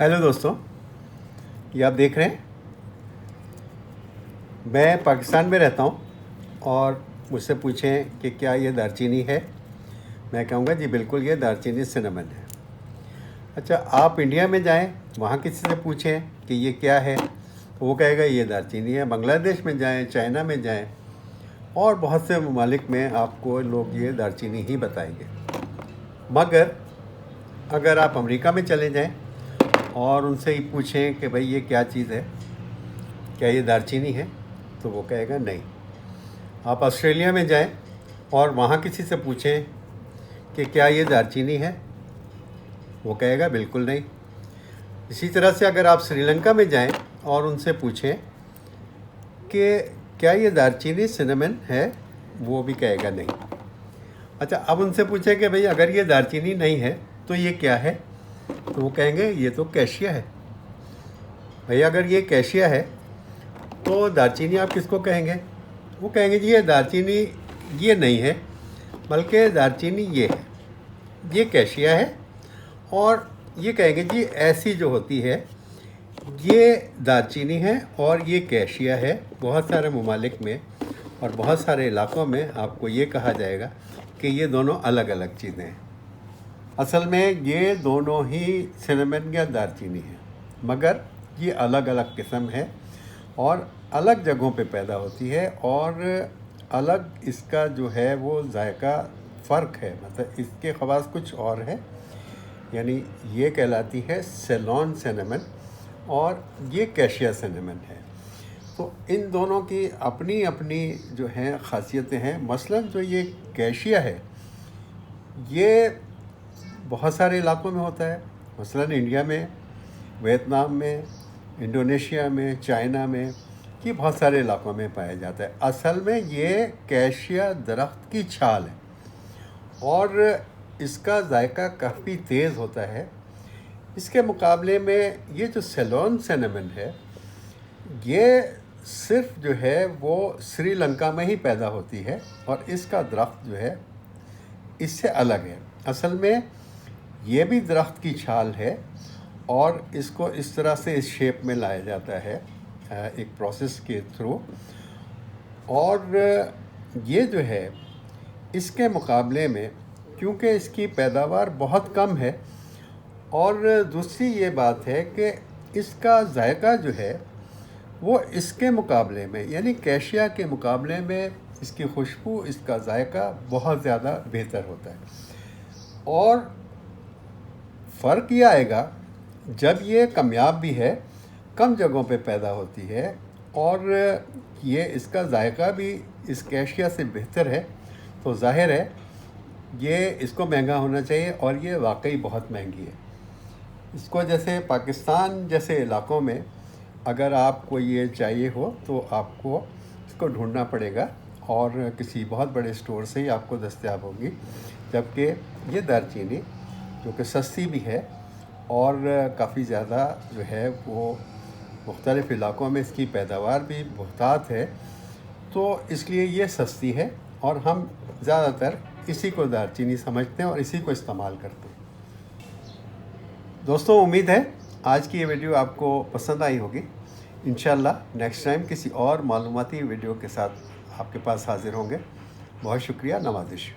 Hello दोस्तों, ये आप देख रहे हैं। मैं पाकिस्तान में रहता हूँ और मुझसे पूछें कि क्या ये दालचीनी है। मैं कहूँगा जी बिल्कुल, ये दालचीनी सिनेमन है। अच्छा, आप इंडिया में जाएं, वहाँ किसी से पूछें कि ये क्या है, तो वो कहेगा ये दालचीनी है। बांग्लादेश में जाएं, चाइना में जाएं और बहुत से ममालिक में आपको लोग ये दालचीनी ही बताएंगे। मगर अगर आप अमेरिका में चले जाएं और उनसे ही पूछें कि भाई ये क्या चीज़ है, क्या ये दालचीनी है, तो वो कहेगा नहीं। आप ऑस्ट्रेलिया में जाएं और वहाँ किसी से पूछें कि क्या ये दालचीनी है, वो कहेगा बिल्कुल नहीं। इसी तरह से अगर आप श्रीलंका में जाएं और उनसे पूछें कि क्या ये दालचीनी सिनेमन है, वो भी कहेगा नहीं। अच्छा, अब उनसे पूछें कि भाई अगर ये दालचीनी नहीं है तो ये क्या है, तो वो कहेंगे ये तो कैशिया है। भैया अगर ये कैशिया है तो दालचीनी आप किसको कहेंगे? वो कहेंगे जी ये दालचीनी ये नहीं है, बल्कि दालचीनी ये है, ये कैशिया है। और ये कहेंगे जी ऐसी जो होती है ये दालचीनी है और ये कैशिया है। बहुत सारे ममालिक में और बहुत सारे इलाक़ों में आपको ये कहा जाएगा कि ये दोनों अलग अलग चीज़ें हैं। असल में ये दोनों ही सिनेमन या दालचीनी है, मगर ये अलग अलग किस्म है और अलग जगहों पे पैदा होती है और अलग इसका जो है वो जायका फ़र्क है। मतलब इसके ख़वास कुछ और है, यानी ये कहलाती है सेलोन सिनेमन और ये कैशिया सिनेमन है। तो इन दोनों की अपनी अपनी जो हैं ख़ासियतें हैं। मसलन जो ये कैशिया है ये बहुत सारे इलाक़ों में होता है, मसलन इंडिया में, वियतनाम में, इंडोनेशिया में, चाइना में, ये बहुत सारे इलाक़ों में पाया जाता है। असल में ये कैशिया दरख्त की छाल है और इसका जायका काफ़ी तेज़ होता है। इसके मुकाबले में ये जो सेलोन सिनेमन है ये सिर्फ जो है वो श्रीलंका में ही पैदा होती है और इसका दरख्त जो है इससे अलग है। असल में ये भी दरख्त की छाल है और इसको इस तरह से इस शेप में लाया जाता है एक प्रोसेस के थ्रू। और ये जो है इसके मुकाबले में क्योंकि इसकी पैदावार बहुत कम है और दूसरी ये बात है कि इसका जायका जो है वो इसके मुकाबले में, यानी कैशिया के मुकाबले में इसकी खुशबू, इसका जायका बहुत ज़्यादा बेहतर होता है। और फ़र्क ये आएगा जब ये कामयाब भी है, कम जगहों पे पैदा होती है और ये इसका जायका भी इस कैशिया से बेहतर है, तो ज़ाहिर है ये इसको महंगा होना चाहिए और ये वाकई बहुत महंगी है। इसको जैसे पाकिस्तान जैसे इलाक़ों में अगर आपको ये चाहिए हो तो आपको इसको ढूंढना पड़ेगा और किसी बहुत बड़े स्टोर से ही आपको दस्तयाब होगी। जबकि ये दालचीनी जो कि सस्ती भी है और काफ़ी ज़्यादा जो है वो मुख्तलिफ़ इलाक़ों में इसकी पैदावार भी बहुतात है, तो इसलिए ये सस्ती है और हम ज़्यादातर इसी को दालचीनी समझते हैं और इसी को इस्तेमाल करते हैं। दोस्तों, उम्मीद है आज की ये वीडियो आपको पसंद आई होगी। इंशाअल्लाह नेक्स्ट टाइम किसी और मालूमाती वीडियो के साथ आपके पास हाज़िर होंगे। बहुत शुक्रिया, नवाज़िश।